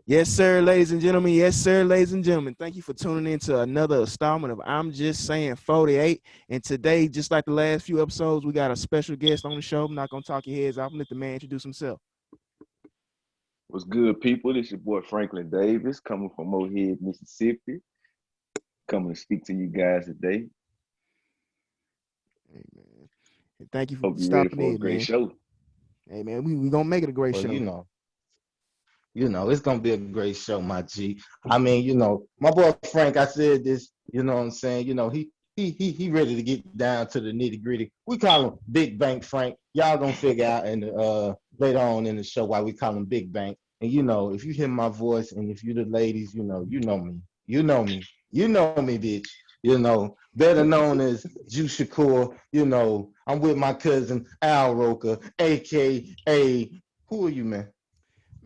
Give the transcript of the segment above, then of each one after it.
Yes, sir, ladies and gentlemen. Yes, sir, ladies and gentlemen. Thank you for tuning in to another installment of I'm Just Saying 48. And today, just like the last few episodes, we got a special guest on the show. I'm not going to talk your heads off and let the man introduce himself. What's good, people? This your boy Franklin Davis, coming from Mohead, Mississippi, coming to speak to you guys today. Hey, man. And thank you for Hope you're ready stopping for a in, great man. show. Hey, man, we going to make it a great Well, show. it's gonna be a great show, my G. I mean, my boy Frank, I said this, you know what I'm saying? He ready to get down to the nitty-gritty. We call him Big Bank Frank. Y'all gonna figure out in the later on in the show why we call him Big Bank. And if you hear my voice and if you the ladies, you know me. You know me. You know me, bitch. Better known as Juice Shakur. I'm with my cousin Al Roker, aka who are you, man?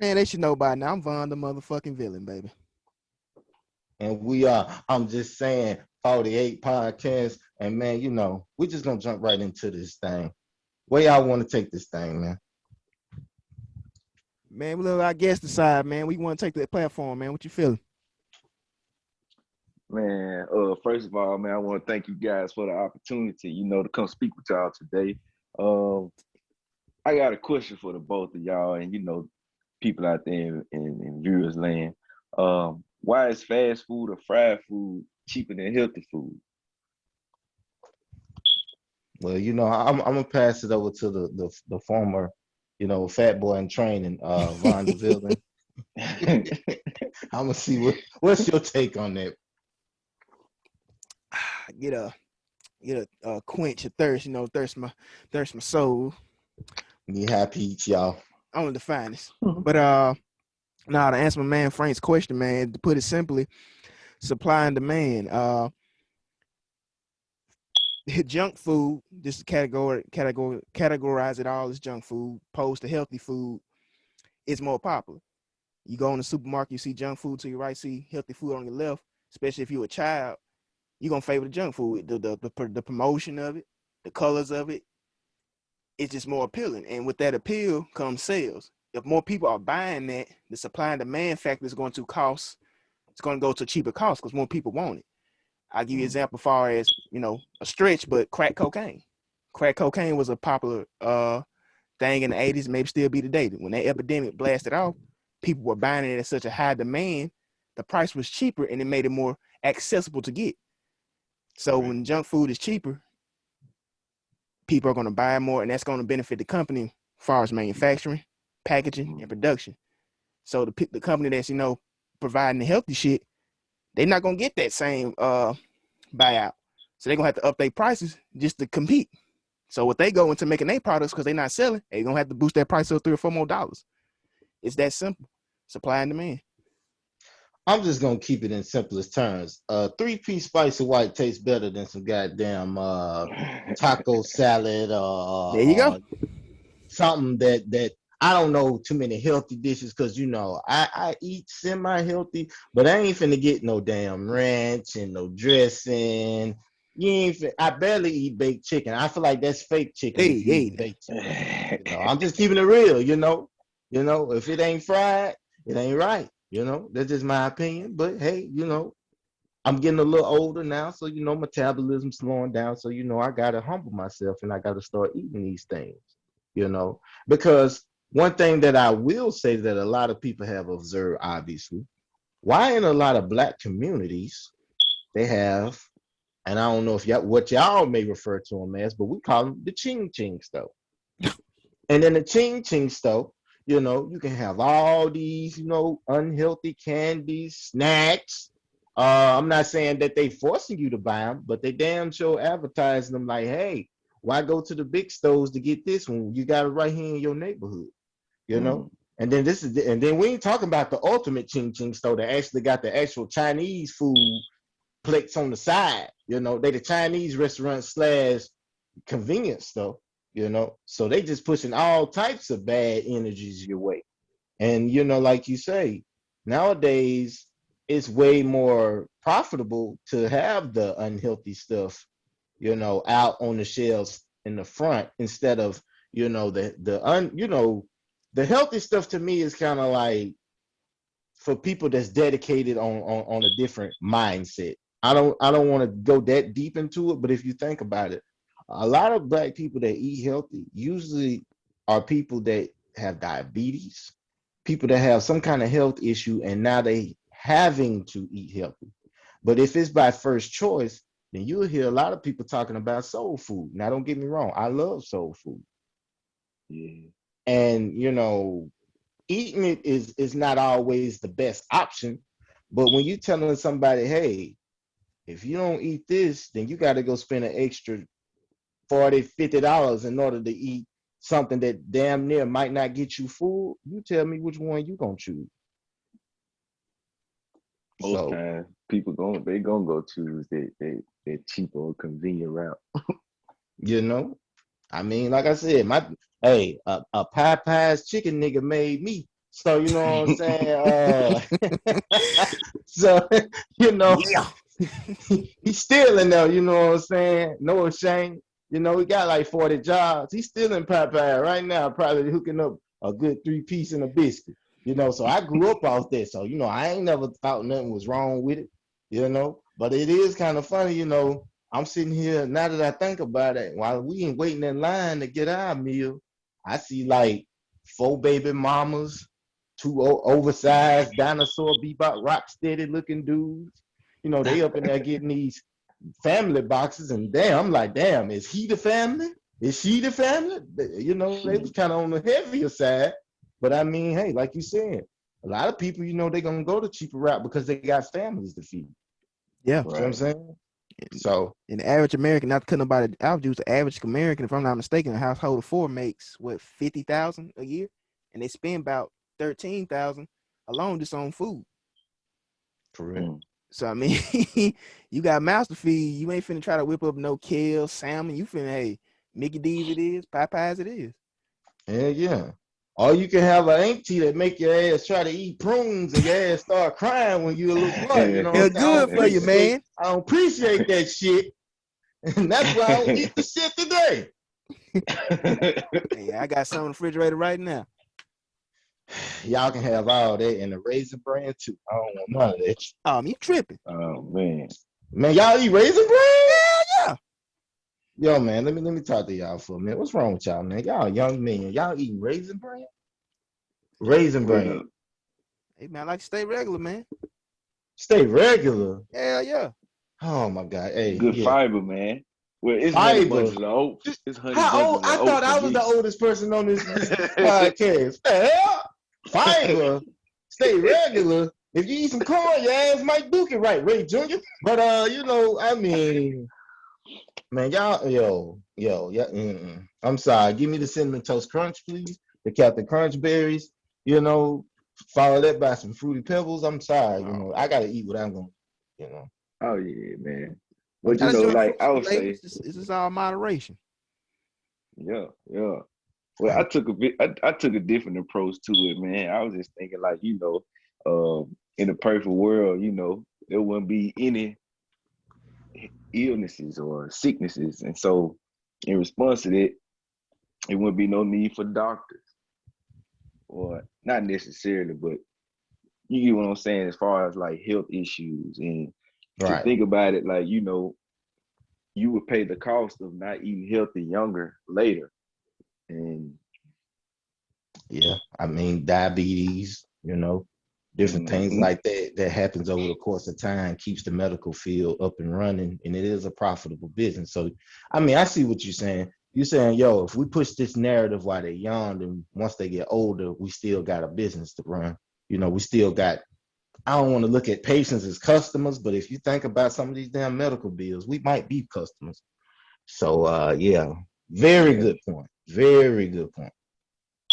Man, they should know by now. I'm Von the motherfucking villain, baby. And we are, I'm just saying, 48 podcasts. And man, we're just gonna jump right into this thing. Where y'all want to take this thing, man? Man, we let our guests decide, man. We want to take that platform, man. What you feeling? Man, first of all, man, I want to thank you guys for the opportunity, to come speak with y'all today. Um, I got a question for the both of y'all and, people out there in viewers land. Why is fast food or fried food cheaper than healthy food? Well, I'm gonna pass it over to the former, fat boy in training, Von the Villain. I'm gonna see what's your take on that. Get a quench of thirst, thirst my soul. Me happy each y'all. Only the finest. But now to answer my man Frank's question, man, to put it simply, supply and demand. Junk food, just categorize it all as junk food, opposed to healthy food, it's more popular. You go in the supermarket, you see junk food to your right, see healthy food on your left, especially if you're a child, you're gonna favor the junk food. The promotion of it, the colors of it, it's just more appealing. And with that appeal comes sales. If more people are buying that, the supply and demand factor is going to cost, it's going to go to cheaper cost because more people want it. I'll give you an example as far as, a stretch, but crack cocaine. Crack cocaine was a popular thing in the 80s, maybe still be today. When that epidemic blasted off, people were buying it at such a high demand, the price was cheaper and it made it more accessible to get. So when junk food is cheaper, people are going to buy more, and that's going to benefit the company as far as manufacturing, packaging, and production. So the company that's, providing the healthy shit, they're not going to get that same buyout. So they're going to have to up their prices just to compete. So what they go into making their products, because they're not selling, they're going to have to boost that price up $3 or $4 more. It's that simple. Supply and demand. I'm just gonna keep it in simplest terms. 3-piece spicy white tastes better than some goddamn taco salad There you go. something that I don't know too many healthy dishes because I eat semi-healthy, but I ain't finna get no damn ranch and no dressing. I barely eat baked chicken. I feel like that's fake chicken if you eat baked chicken. I'm just keeping it real, if it ain't fried, it ain't right. That's just my opinion. But hey, I'm getting a little older now, so metabolism's slowing down. So I gotta humble myself and I gotta start eating these things. Because one thing that I will say that a lot of people have observed, obviously, why in a lot of black communities they have, and I don't know if what y'all may refer to them as, but we call them the ching ching stove. And in the ching ching stove, you can have all these, unhealthy candies, snacks. I'm not saying that they forcing you to buy them, but they damn sure advertising them like, hey, why go to the big stores to get this one? You got it right here in your neighborhood, you know? And then we ain't talking about the ultimate ching ching store that actually got the actual Chinese food plates on the side. They the Chinese restaurant / convenience store. So they just pushing all types of bad energies your way. And like you say, nowadays it's way more profitable to have the unhealthy stuff, out on the shelves in the front instead of, the healthy stuff to me is kind of like for people that's dedicated on a different mindset. I don't want to go that deep into it, but if you think about it, a lot of black people that eat healthy usually are people that have diabetes, people that have some kind of health issue, and now they having to eat healthy. But if it's by first choice, then you'll hear a lot of people talking about soul food. Now, don't get me wrong, I love soul food, Yeah. and eating it is not always the best option. But when you're telling somebody, hey, if you don't eat this, then you got to go spend an extra $40, $50 in order to eat something that damn near might not get you full, you tell me which one you gonna choose. Most So, times people they gonna go choose that cheaper or convenient route. you know, I mean, like I said, a Popeye's chicken nigga made me. So you know what I'm saying? So you know, Yeah. he's still in there, you know what I'm saying? No shame. He got like 40 jobs. He's still in Popeye right now, probably hooking up a good 3-piece and a biscuit. So I grew up off that. So, I ain't never thought nothing was wrong with it. But it is kind of funny. I'm sitting here, now that I think about it, while we ain't waiting in line to get our meal, I see like 4 baby mamas, 2 oversized dinosaur bebop rock steady looking dudes. They up in there getting these family boxes, and damn, I'm like, damn, is he the family? Is she the family? They was kind of on the heavier side. But I mean, hey, like you said, a lot of people, they're gonna go the cheaper route because they got families to feed. Yeah. You know what I'm Right. saying? So And the average American, not to cut nobody out, the average American, if I'm not mistaken, a household of 4 makes what, 50,000 a year, and they spend about 13,000 alone just on food. correct. So I mean, you got mouths to feed. You ain't finna try to whip up no kale, salmon. You finna, hey, Mickey D's it is, Popeyes it is. Hell yeah. Or you can have an auntie that make your ass try to eat prunes and your ass start crying when you're a little boy. You know what They're I'm saying? good for you, man. I don't appreciate that shit. And that's why I don't eat the shit today. Hey, I got some in the refrigerator right now. Y'all can have all that and the raisin bran too. I don't want none of that. You tripping? Oh man. Man, y'all eat raisin bran? Yeah. Yo, man, let me talk to y'all for a minute. What's wrong with y'all, man? Y'all young men. Y'all eating raisin bran? Raisin bran. Well, Hey man, I like to stay regular, man. Stay regular. Yeah, yeah. Oh my God. Hey, good yeah. fiber, man. Well, it's honey Fiber. bunches of oats. It's honey How bunches old? of I thought oats I and was the this. oldest person on this podcast. Hell, fiber. Stay regular. If you eat some corn, your ass might duke it right, Ray Jr. But I mean, man, y'all, yeah. I'm sorry. Give me the cinnamon toast crunch, please. The Captain Crunch berries. Follow that by some fruity pebbles. I'm sorry. I gotta eat what I'm gonna. You know. Oh yeah, man. We But got a junk like food I too, would label. say, This is all moderation. yeah, yeah. Well, I took a different approach to it, man. I was just thinking like, in a perfect world, there wouldn't be any illnesses or sicknesses. And so in response to that, it wouldn't be no need for doctors. Or not necessarily, but you get what I'm saying as far as like health issues. And to Right. think about it, like, you would pay the cost of not eating healthy younger later. And Yeah. I mean, diabetes. Different things mhm, like that happens over the course of time, keeps the medical field up and running, and it is a profitable business. So I mean, I see what you're saying. You're saying, yo, if we push this narrative while they're young, then once they get older, we still got a business to run. We still got, I don't want to look at patients as customers, but if you think about some of these damn medical bills, we might be customers. So yeah, very yeah, good point. Very good point.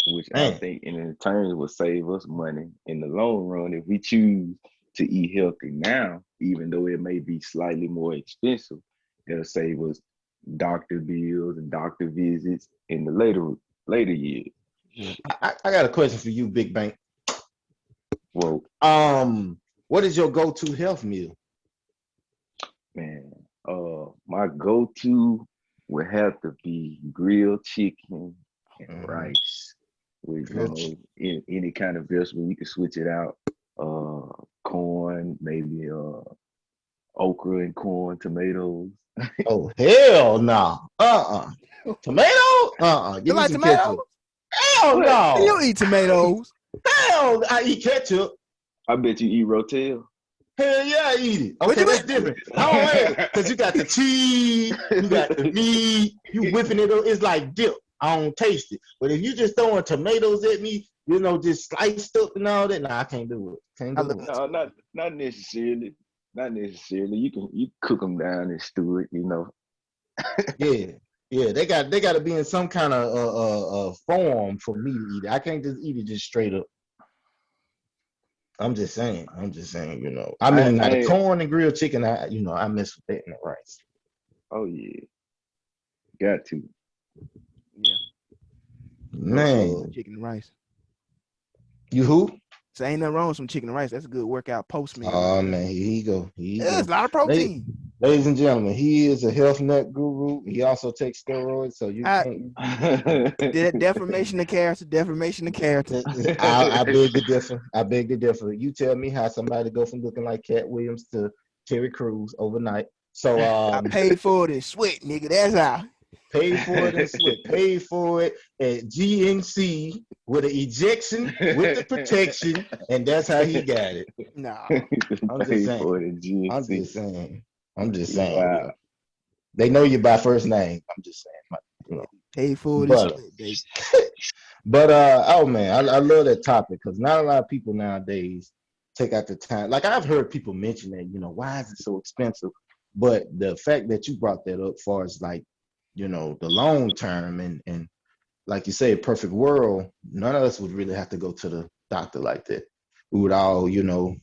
which I Man, think in turn will save us money in the long run if we choose to eat healthy now, even though it may be slightly more expensive. It'll save us doctor bills and doctor visits in the later years. Yeah. I got a question for you, Big Bank. Well, What is your go-to health meal? man, my go-to would have to be grilled chicken and Mm-hmm. rice with Grilled any kind of vegetable. You can switch it out. corn, maybe okra and corn, tomatoes. Oh hell no. Tomato? Give You me like some tomatoes? ketchup. Hell What? You no. don't eat tomatoes. Hell, I eat ketchup. I bet you eat rotel. Hell yeah, I eat it. What Okay, you that's mean? different. I don't hate it because you got the cheese, you got the meat, you whipping it up. It's like dip. I don't taste it. But if you just throwing tomatoes at me, just sliced up and all that, nah, I can't do it. Can't I do love it. No, not necessarily. Not necessarily. You cook them down and stew it. Yeah, yeah. They got to be in some kind of form for me to eat it. I can't just eat it just straight up. I'm just saying. I I mean, now the I corn and grilled chicken, I mess with that in the rice. oh yeah, got to. yeah. Man, Chicken and rice. you who? So ain't nothing wrong with some chicken and rice. That's a good workout post meal right Oh there. man, here you go. Here you Yeah, go. it's a lot of Ladies, protein. ladies and gentlemen, he is a health nut guru. He also takes steroids, so you I can't. Defamation of character. Defamation of character. I beg to differ. I beg to differ. You tell me how somebody go from looking like Cat Williams to Terry Crews overnight. So I paid for it in sweat, nigga. That's how. paid for it in sweat. Paid for it at GNC with an ejection with the protection, and that's how he got it. Nah. I'm just Pay saying. for it in I'm GNC. just saying. I'm just You saying. wild. They know you by first name. I'm just saying. Paid for it in But sweat, baby. but oh man, I love that topic because not a lot of people nowadays take out the time. Like I've heard people mention that, why is it so expensive? But the fact that you brought that up, far as like, the long term and like you say, perfect world, none of us would really have to go to the doctor like that. We would all, I ain't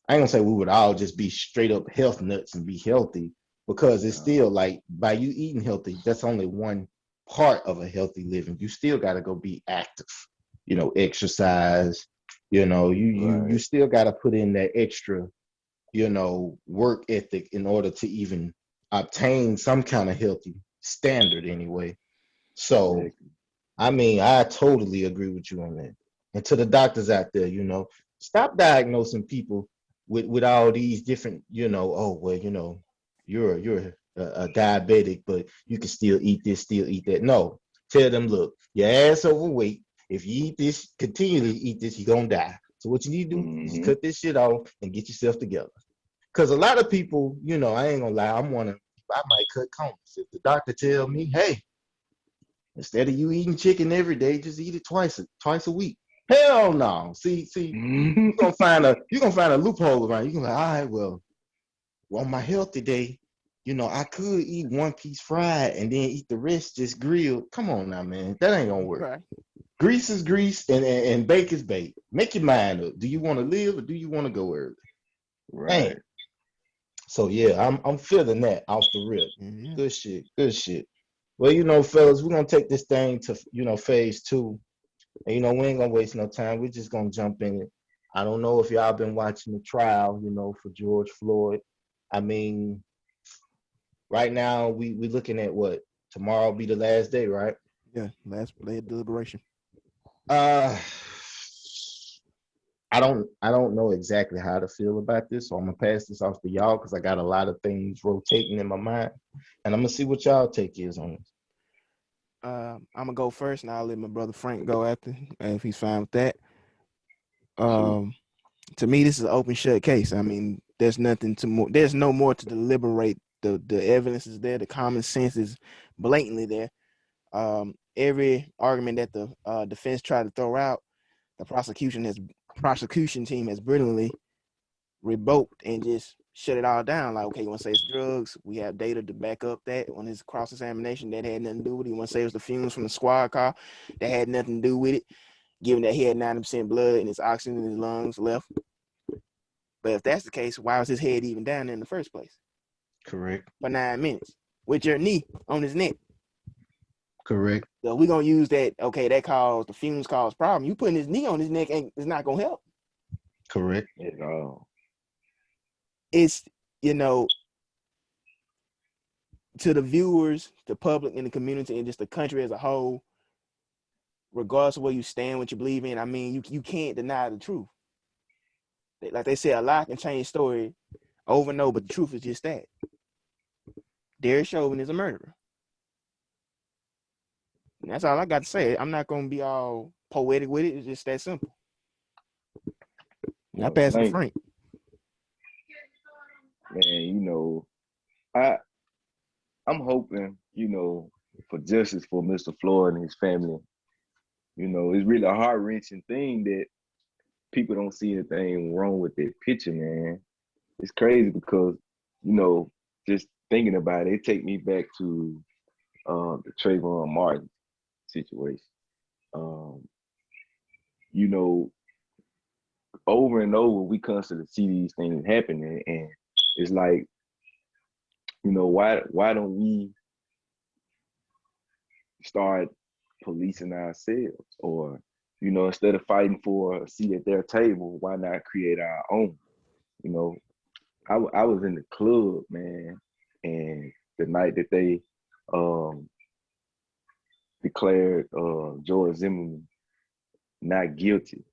gonna say we would all just be straight up health nuts and be healthy because it's still like by you eating healthy, that's only one part of a healthy living. You still got to go be active, exercise. You Right. still got to put in that extra, work ethic in order to even obtain some kind of healthy standard anyway. So, Exactly. I mean, I totally agree with you on that. And to the doctors out there, stop diagnosing people with all these different, oh well, you're a diabetic, but you can still eat this, still eat that. No, tell them, look, your ass overweight. If you eat this, continue to eat this, you're gonna die. So what you need to do is Mm-hmm. cut this shit off and get yourself together. Because a lot of people, I ain't gonna lie, I might cut corners. If the doctor tell me, hey, instead of you eating chicken every day, just eat it twice a week. Hell no. See, you're gonna find a loophole around. You're gonna be like, all right, well, on my healthy day, I could eat one piece fried and then eat the rest just grilled. Come on now, man. That ain't gonna work. Right. Grease is grease and bake is bake. Make your mind up. Do you want to live or do you want to go early? Man. Right. So yeah, I'm feeling that off the rip. Yeah. Good shit. Good shit. Well, fellas, we're gonna take this thing to phase two. And we ain't gonna waste no time. We're just gonna jump in it. I don't know if y'all been watching the trial, for George Floyd. I mean, right now we looking at what? Tomorrow be the last day, right? Yeah. Last deliberation. Uh I don't know exactly how to feel about this, so I'm gonna pass this off to y'all because I got a lot of things rotating in my mind, and I'm gonna see what y'all take is on this. I'm gonna go first, and I'll let my brother Frank go after if he's fine with that. Sure. To me, this is an open shut case. I mean, there's nothing to more. There's no more to deliberate. The evidence is there. The common sense is blatantly there. Every argument that the defense tried to throw out, the prosecution team has brilliantly revoked and just shut it all down. Like, okay, you want to say it's drugs? We have data to back up that on his cross examination that had nothing to do with it. You want to say it was the fumes from the squad car that had nothing to do with it, given that he had 90% blood and his oxygen in his lungs left. But if that's the case, why was his head even down there in the first place Correct. for 9 minutes with your knee on his neck? Correct. So we're gonna use that. Okay, that caused the fumes caused problem. You putting his knee on his neck ain't it's not gonna help. Correct. At all. It's to the viewers, the public, and the community, and just the country as a whole, regardless of where you stand, what you believe in. I mean, you can't deny the truth. Like they say, a lie can change story over and over, but the truth is just that. Derek Chauvin is a murderer. And that's all I got to say. I'm not gonna be all poetic with it. It's just that simple. I pass it to Frank. Man, I'm hoping, for justice for Mr. Floyd and his family. It's really a heart-wrenching thing that people don't see anything wrong with that picture, man. It's crazy because, just thinking about it, it take me back to the Trayvon Martin situation. Over and over, we constantly see these things happening, and it's like, why don't we start policing ourselves? Or, instead of fighting for a seat at their table, why not create our own? I was in the club, man, and the night that they declared George Zimmerman not guilty,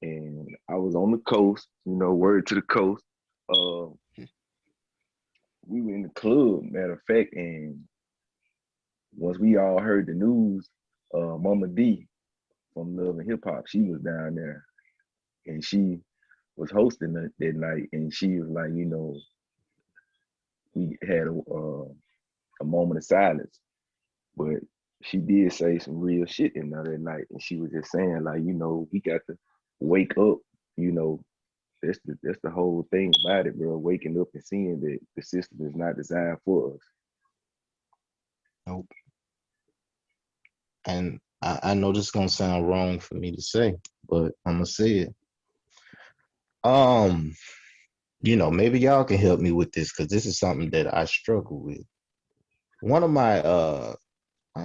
and I was on the coast, word to the coast. We were in the club, matter of fact, and once we all heard the news, Mama D from Love and Hip Hop, she was down there, and she was hosting that night, and she was like, we had a moment of silence, but she did say some real shit in there that night, and she was just saying, like, we got to wake up, that's the whole thing about it, bro. Waking up and seeing that the system is not designed for us. Nope. And I know this is gonna sound wrong for me to say, but I'm gonna say it. Maybe y'all can help me with this because this is something that I struggle with. One of my I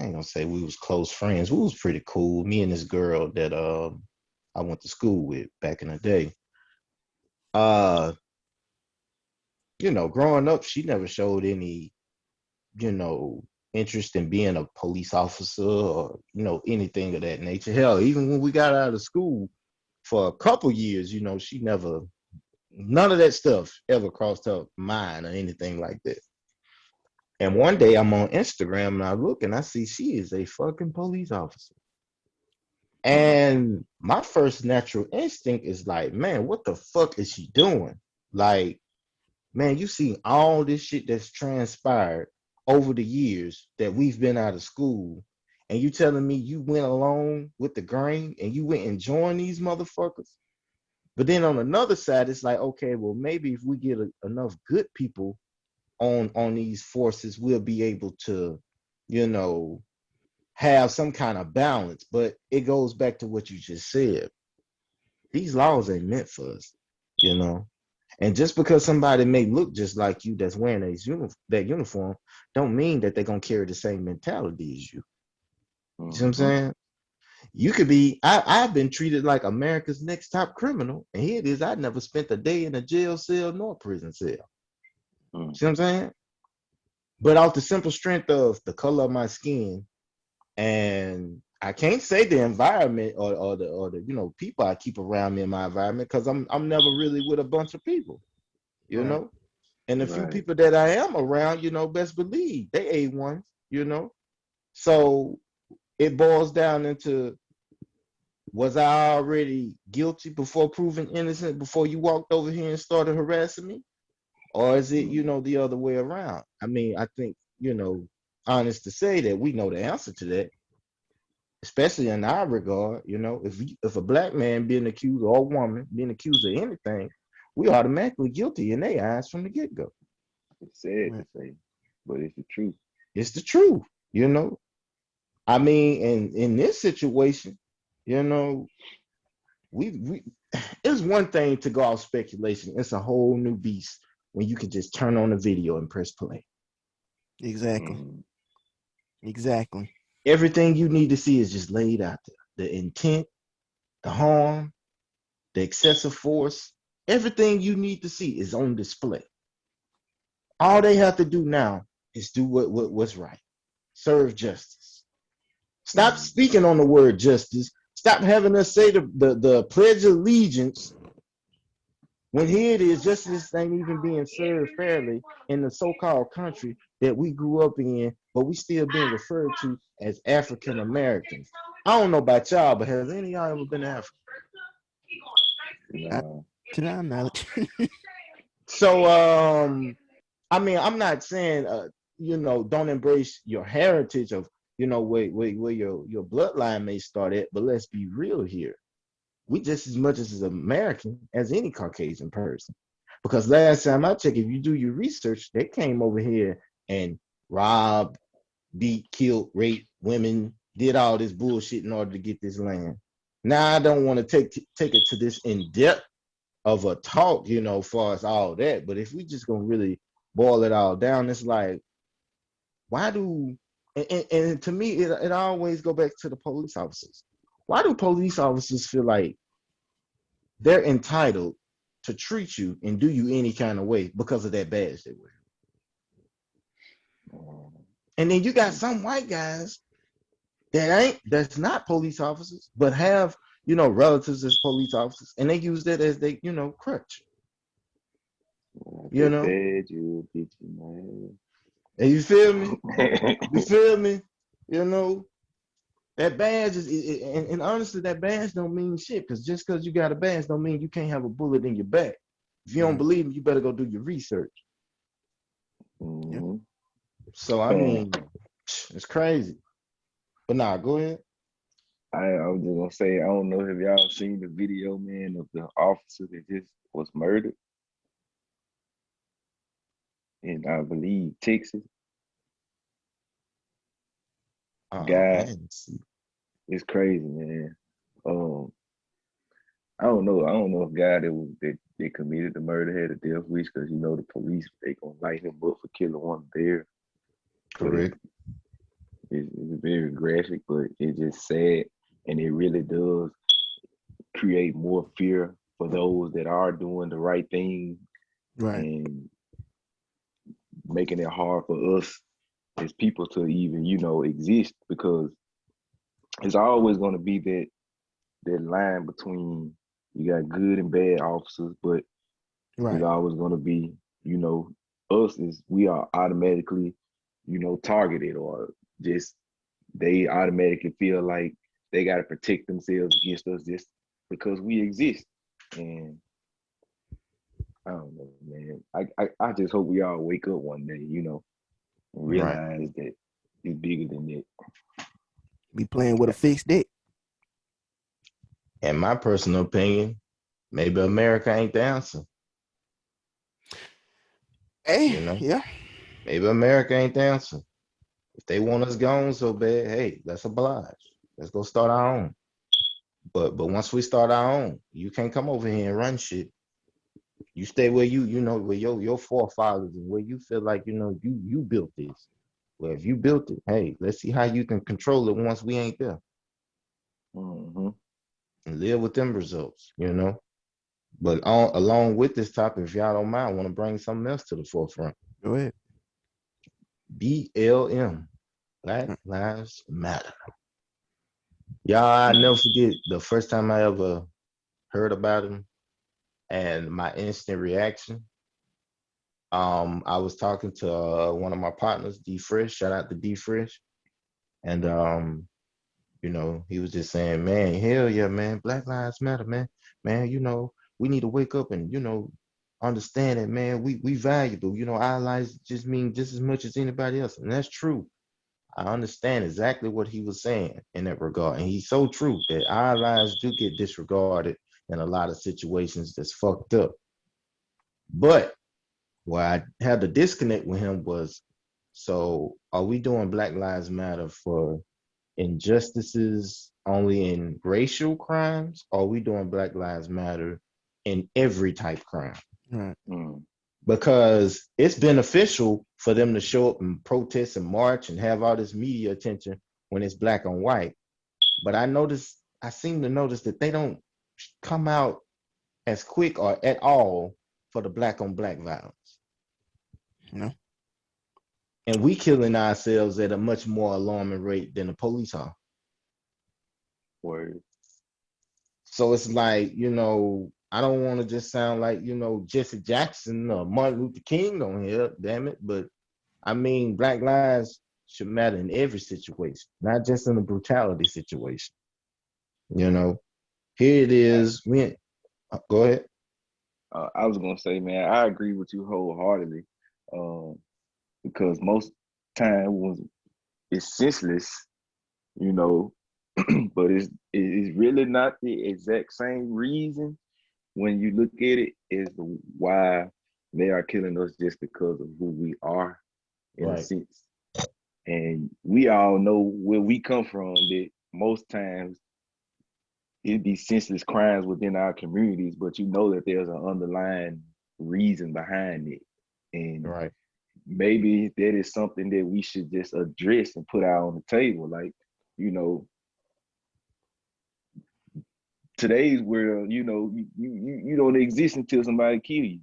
ain't gonna say we was close friends. We was pretty cool. Me and this girl that I went to school with back in the day. Growing up, she never showed any, interest in being a police officer or, anything of that nature. Hell, even when we got out of school for a couple years, she never, none of that stuff ever crossed her mind or anything like that. And one day I'm on Instagram and I look and I see she is a fucking police officer. And my first natural instinct is like, man, what the fuck is she doing? Like, man, you see all this shit that's transpired over the years that we've been out of school, and you telling me you went along with the grain and you went and joined these motherfuckers? But then on another side, it's like, okay, well, maybe if we get enough good people on these forces, we'll be able to, have some kind of balance. But it goes back to what you just said. These laws ain't meant for us, And just because somebody may look just like you that's wearing that uniform, don't mean that they're going to carry the same mentality as you. You see what I'm saying? You could be, I've been treated like America's next top criminal. And here it is, I never spent a day in a jail cell nor prison cell. See what I'm saying? But off the simple strength of the color of my skin, and I can't say the environment or the people I keep around me in my environment, because I'm never really with a bunch of people, and the few people that I am around, best believe they A1s, So it boils down into, was I already guilty before proven innocent before you walked over here and started harassing me? Or is it, the other way around? I mean, I think, honest to say that we know the answer to that, especially in our regard. If a black man being accused or a woman being accused of anything, we automatically guilty in their eyes from the get-go. It's sad to say, but it's the truth. It's the truth, I mean, and in this situation, we it's one thing to go off speculation. It's a whole new beast when you can just turn on the video and press play. Exactly. Exactly. Everything you need to see is just laid out there. The intent, the harm, the excessive force, everything you need to see is on display. All they have to do now is do what's right. Serve justice. Stop speaking on the word justice. Stop having us say the Pledge of Allegiance When here it is, justice ain't even being served fairly in the so-called country that we grew up in, but we still being referred to as African Americans. I don't know about y'all, but has any of y'all ever been to Africa? Nah. To my knowledge. So, I mean, I'm not saying, don't embrace your heritage of, where your bloodline may start at, but let's be real here. We just as much as American as any Caucasian person. Because last time I checked, if you do your research, they came over here and robbed, beat, killed, raped women, did all this bullshit in order to get this land. Now I don't want to take it to this in depth of a talk, far as all that. But if we just gonna really boil it all down, it's like, why do and to me it always go back to the police officers. Why do police officers feel like they're entitled to treat you and do you any kind of way because of that badge they wear? And then you got some white guys that's not police officers, but have, relatives as police officers, and they use that as they, crutch. You know, Bad, you bitch, man. and you feel me? You feel me? You know, that badge and honestly, that badge don't mean shit, because just because you got a badge don't mean you can't have a bullet in your back. If you don't believe me, you better go do your research. Mm-hmm. So I mean, it's crazy. But nah, go ahead. I was just gonna say, I don't know if y'all seen the video, man, of the officer that just was murdered in, I believe, Texas. I Guy, didn't see. it's crazy, man. Um, I don't know. I don't know if guy that committed the murder had a death wish, because the police, they gonna light him up for killing one bear. But Correct. it's very graphic, but it's just sad, and it really does create more fear for those that are doing the right thing, Right. and making it hard for us as people to even exist, because it's always going to be that line between, you got good and bad officers, but Right. it's always going to be, us is, we are automatically targeted, or just they automatically feel like they got to protect themselves against us just because we exist. And I don't know, man. I just hope we all wake up one day, and Right. realize that it's bigger than that. Be playing with a fixed dick. In my personal opinion, maybe America ain't the answer. Hey, You know, yeah. maybe America ain't the answer. If they want us gone so bad, hey, let's oblige. Let's go start our own. But once we start our own, you can't come over here and run shit. You stay where where your forefathers, and where you feel like you built this. Well, if you built it, hey, let's see how you can control it once we ain't there, Mm-hmm. and live with them results. But along with this topic, if y'all don't mind, I want to bring something else to the forefront. Go ahead. BLM, Black Lives Matter. Y'all, I never forget the first time I ever heard about him and my instant reaction. I was talking to one of my partners, D Fresh. Shout out to D Fresh, and he was just saying, man, hell yeah, man, Black Lives Matter, man, we need to wake up and understand that, man, we valuable. Our lives just mean just as much as anybody else, and that's true. I understand exactly what he was saying in that regard, and he's so true that our lives do get disregarded in a lot of situations that's fucked up. But where I had to disconnect with him was, so are we doing Black Lives Matter for injustices only in racial crimes, or are we doing Black Lives Matter in every type crime? Right. Because it's beneficial for them to show up and protest and march and have all this media attention when it's black and white. But I seem to notice that they don't come out as quick or at all for the black on black violence. No. And we killing ourselves at a much more alarming rate than the police are. Word. So it's like, I don't want to just sound like, Jesse Jackson or Martin Luther King on here, damn it. But I mean, Black lives should matter in every situation, not just in a brutality situation. You know, here it I, is. Go ahead. I was gonna say, man, I agree with you wholeheartedly, um, because most time was it's senseless, you know, but it's really not the exact same reason when you look at it is why they are killing us just because of who we are in a Right. sense. And we all know where we come from that most times it'd be senseless crimes within our communities, but you know that there's an underlying reason behind it. And Right. maybe that is something that we should just address and put out on the table. Like, you know, today's world, you don't exist until somebody kill you.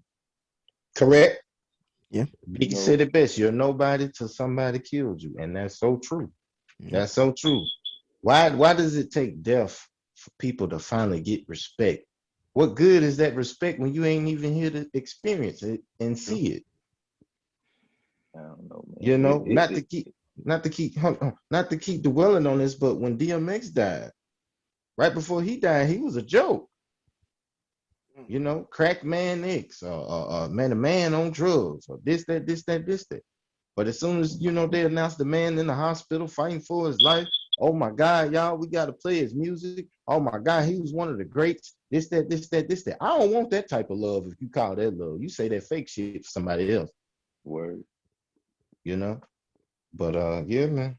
Correct. Yeah. You Biggie said know, it best. You're nobody till somebody killed you. And that's so true. Yeah. That's so true. Why does it take death for people to finally get respect? What good is that respect when you ain't even here to experience it and True. see it? I don't know, man. You know, It, it, it not to keep dwelling on this, but when DMX died, right before he died, he was a joke. Mm. Crack man X, or man, a man on drugs, or this, that, this, that, this, that. But as soon as they announced the man in the hospital fighting for his life, oh my God, y'all, we got to play his music. Oh my God, he was one of the greats. This, that, this, that, this, that. I don't want that type of love. If you call that love, you say that fake shit for somebody else. word. You know. But yeah, man,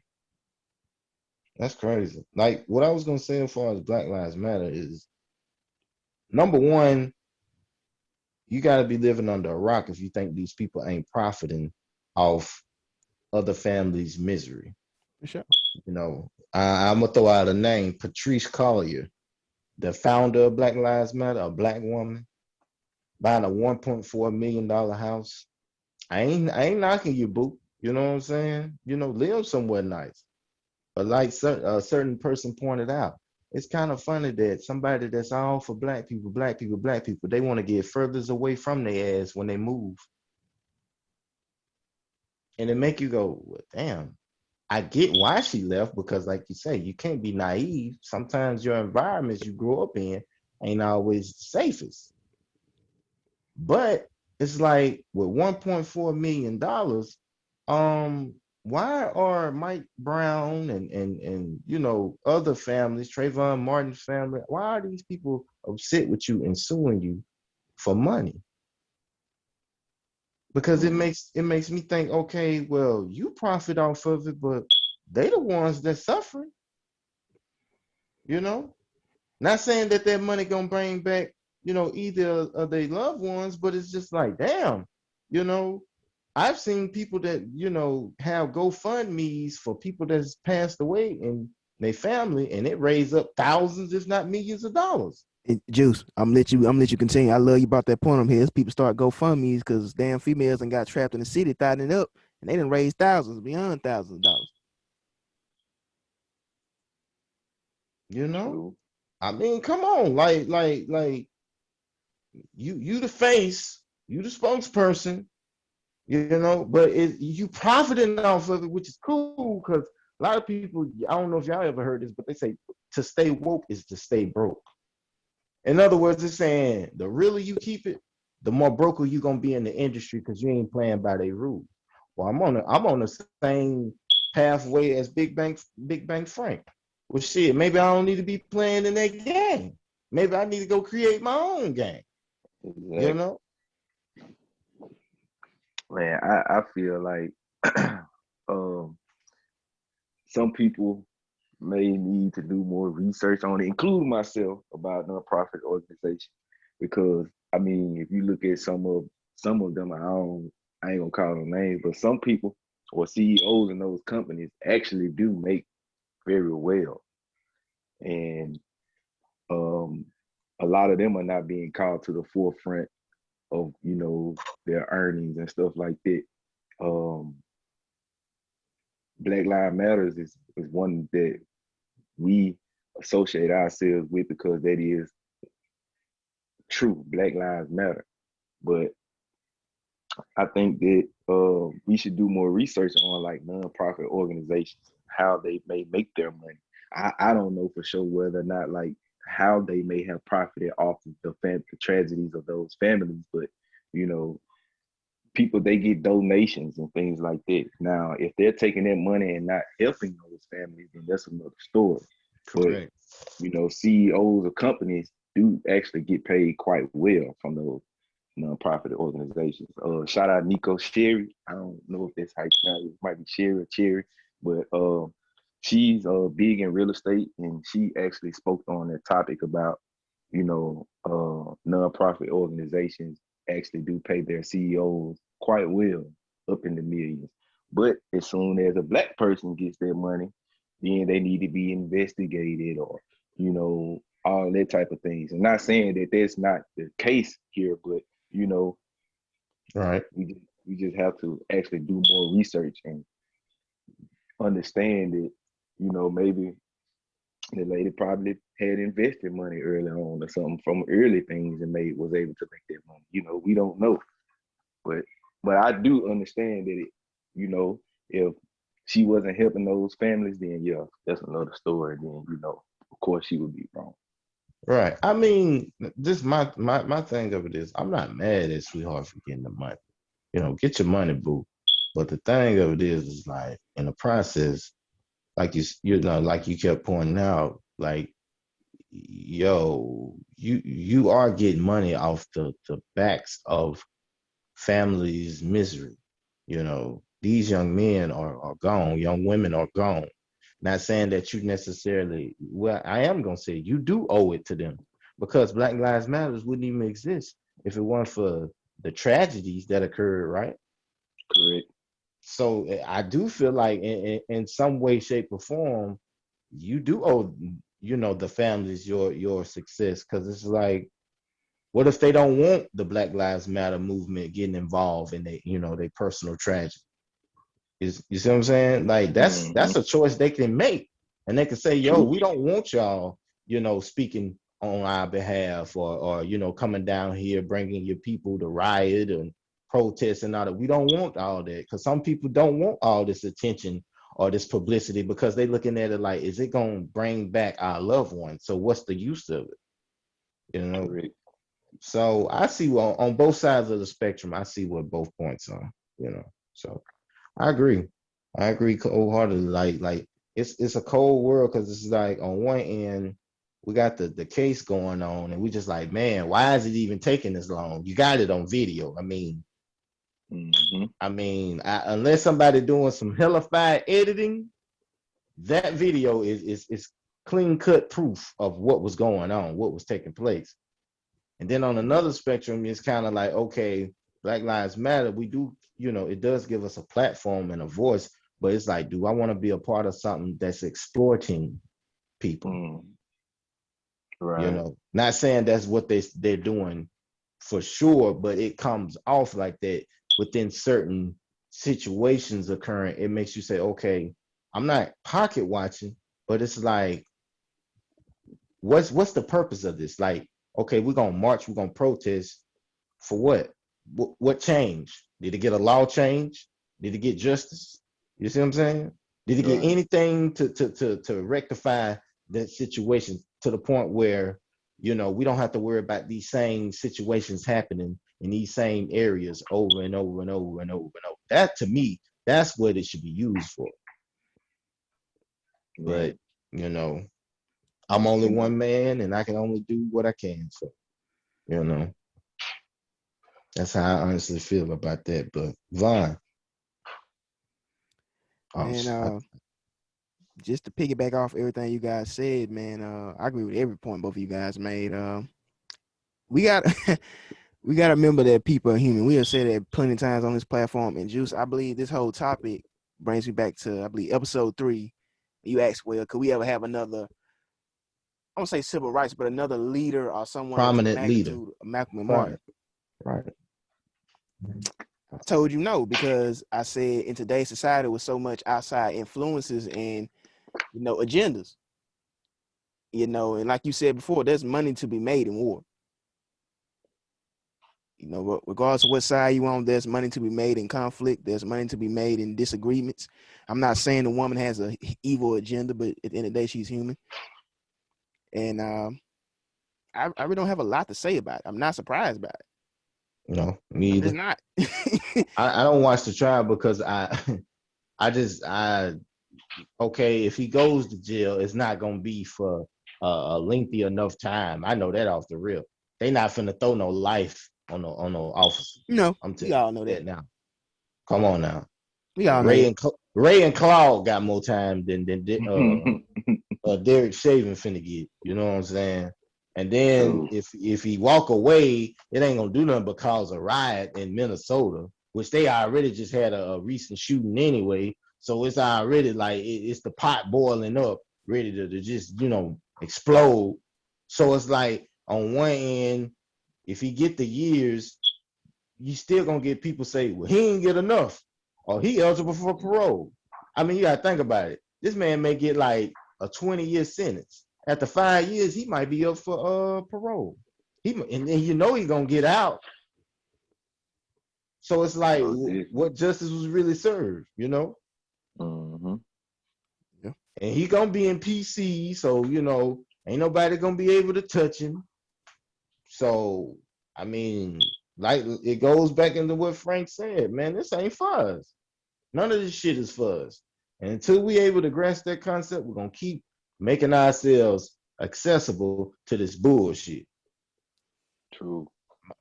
that's crazy. Like what I was gonna say as far as Black Lives Matter is number one, you got to be living under a rock if you think these people ain't profiting off other families' misery. For sure. I'm gonna throw out a name, Patrice Collier, the founder of Black Lives Matter, a black woman buying a $1.4 million house. I ain't knocking you, boo. You know what I'm saying? Live somewhere nice. But like a certain person pointed out, it's kind of funny that somebody that's all for black people, black people, black people, they want to get furthest away from their ass when they move. And it make you go, well, damn, I get why she left because, like you say, you can't be naive. Sometimes your environments you grow up in ain't always the safest. But it's like with $1.4 million, why are Mike Brown and other families, Trayvon Martin's family, why are these people upset with you and suing you for money? Because it Mm. makes me think, okay, well, you profit off of it, but they the ones that suffering, you know. Not saying that that money gonna bring back, either of their loved ones, but it's just like, damn, you know. I've seen people that have GoFundmes for people that's passed away in their family, and it raised up thousands, if not millions, of dollars. Juice, I'm gonna let you continue. I love you about that point on here. People start GoFundMe's because damn females and got trapped in the city, thotting it up, and they didn't raise thousands, beyond thousands of dollars. You know, True. I mean, come on, like you the face, you the spokesperson, but you profiting off of it, which is cool because a lot of people, I don't know if y'all ever heard this, but they say to stay woke is to stay broke. In other words, it's saying the realer you keep it, the more broker you gonna be in the industry because you ain't playing by their rules. Well, I'm on the same pathway as Big Bang Frank. Well, shit, maybe I don't need to be playing in that game. Maybe I need to go create my own game. You Exactly. know? Man, I feel like um, some people may need to do more research on it, including myself, about nonprofit organization. Because I mean, if you look at some of them, I ain't gonna call them names, but some people or CEOs in those companies actually do make very well, and um, a lot of them are not being called to the forefront of their earnings and stuff like that. Um, Black Lives Matters is one that we associate ourselves with because that is true, Black Lives Matter. But I think that we should do more research on like nonprofit organizations, how they may make their money. I don't know for sure whether or not like how they may have profited off of the tragedies of those families, but you know, people they get donations and things like that. Now, if they're taking that money and not helping those families, then that's another story. But Correct. you know, CEOs of companies do actually get paid quite well from those nonprofit organizations. Shout out Nico Sherry. I don't know if that's how you pronounce it. It might be Sherry or Cherry, but she's big in real estate, and she actually spoke on that topic about nonprofit organizations actually do pay their CEOs quite well, up in the millions. But as soon as a black person gets their money, then they need to be investigated, or all that type of things. I'm not saying that that's not the case here, but you know, Right. we just have to actually do more research and understand that, maybe the lady probably had invested money early on or something from early things and was able to make that money. We don't know. But I do understand that if she wasn't helping those families, then yeah, that's another story. Then, of course she would be wrong. Right. I mean, this my thing of it is, I'm not mad at Sweetheart for getting the money. Get your money, boo. But the thing of it is like in the process, like like you kept pointing out, like, yo, you are getting money off the backs of families' misery. These young men are gone, young women are gone. Not saying that you necessarily, well, I am gonna say you do owe it to them, because Black Lives Matters wouldn't even exist if it weren't for the tragedies that occurred, right? Correct. So I do feel like in some way, shape, or form, you do owe the families your success, because it's like, what if they don't want the Black Lives Matter movement getting involved in their personal tragedy? You see what I'm saying? Like that's a choice they can make, and they can say, "Yo, True. we don't want y'all, speaking on our behalf, or coming down here bringing your people to riot and protest and all that. We don't want all that, because some people don't want all this attention or this publicity, because they looking at it like, is it gonna bring back our loved ones? So what's the use of it? Correct. So I see, well, on both sides of the spectrum, I see what both points are. So I agree. I agree wholeheartedly. Like it's a cold world, because it's like on one end we got the case going on, and we just like, man, why is it even taking this long? You got it on video. Unless somebody doing some hellified editing, that video is clean cut proof of what was going on, what was taking place. And then on another spectrum, it's kind of like, okay, Black Lives Matter. We do, it does give us a platform and a voice, but it's like, do I want to be a part of something that's exploiting people? Right. Not saying that's what they're doing for sure, but it comes off like that within certain situations occurring. It makes you say, okay, I'm not pocket watching, but it's like, what's the purpose of this? Like, okay, we're gonna march, we're gonna protest for what? What change? Did it get a law change? Did it get justice? You see what I'm saying? Did it get anything to rectify that situation to the point where we don't have to worry about these same situations happening in these same areas over and over and over and over and over? That, to me, that's what it should be used for. Right. But I'm only one man, and I can only do what I can. So, that's how I honestly feel about that. But Vaughn, Man, just to piggyback off everything you guys said, man, I agree with every point both of you guys made. We got we got to remember that people are human. We have said that plenty of times on this platform. And Juice, I believe this whole topic brings me back to, I believe, episode 3. You asked, well, could we ever have another, I don't say civil rights, but another leader or someone prominent of the leader, magnitude of Malcolm and Martin? Right. I told you no, because I said in today's society with so much outside influences and agendas, and like you said before, there's money to be made in war. You know, regardless of what side you on, there's money to be made in conflict. There's money to be made in disagreements. I'm not saying the woman has a evil agenda, but at the end of the day, she's human. And I really don't have a lot to say about it. I'm not surprised by it. No, me I'm either. just not. I don't watch the trial because I okay, if he goes to jail, it's not gonna be for a lengthy enough time. I know that off the rip. They not finna throw no life on no officer. No, I'm we telling all you know that that. now. Come on now. We all know Ray that. and Claude got more time than Derek Chauvin finna get. You know what I'm saying? And then True. if he walk away, it ain't gonna do nothing but cause a riot in Minnesota, which they already just had a recent shooting anyway. So it's already like it's the pot boiling up, ready to just explode. So it's like on one end, if he get the years, you still gonna get people say, well, he ain't get enough, or he eligible for parole. I mean, you gotta think about it. This man may get like a 20-year sentence. After 5 years, he might be up for parole. And you know he's gonna get out. So it's like, Oh, definitely. what justice was really served, Mm-hmm. Yeah. And he gonna be in PC, so ain't nobody gonna be able to touch him. So I mean, like it goes back into what Frank said, man. This ain't for us. None of this shit is for us. And until we able to grasp that concept, we're gonna keep making ourselves accessible to this bullshit. True.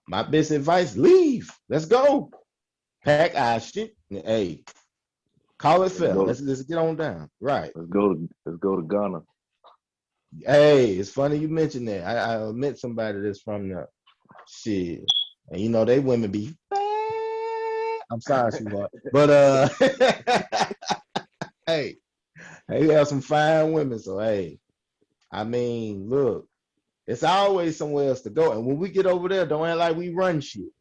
My best advice: leave. Let's go. Pack our shit. Hey, call it fair. Let's get on down. Right. Let's go to Ghana. Hey, it's funny you mentioned that. I met somebody that's from the shit. And they women be I'm sorry, sweetheart. But hey, you have some fine women. So hey, I mean, look, it's always somewhere else to go. And when we get over there, don't act like we run shit.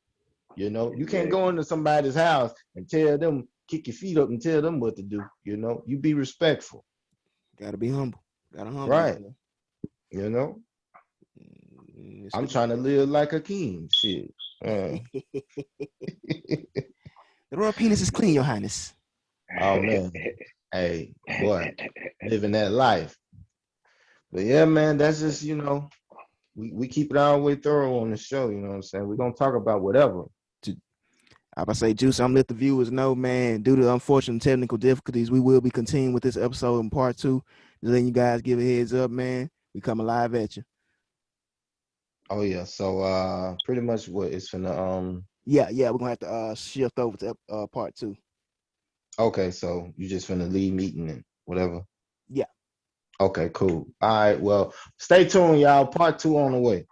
You can't go into somebody's house and tell them, kick your feet up and tell them what to do. You be respectful. Gotta be humble. Gotta humble Right. yourself. I'm trying to live like a king. Shit. The royal penis is clean, Your Highness. Oh man. Hey, boy, living that life. But yeah, man, that's just, we keep it all the way thorough on the show, you know what I'm saying? We're gonna talk about whatever. I about to say, Juice, I'm let the viewers know, man, due to unfortunate technical difficulties, we will be continuing with this episode in part 2. Just letting you guys give a heads up, man. We coming live at you. Oh yeah. So pretty much what it's finna Yeah, we're gonna have to shift over to part 2. Okay, so you just finna leave meeting and whatever. Yeah. Okay, cool. All right, well, stay tuned, y'all. Part 2 on the way.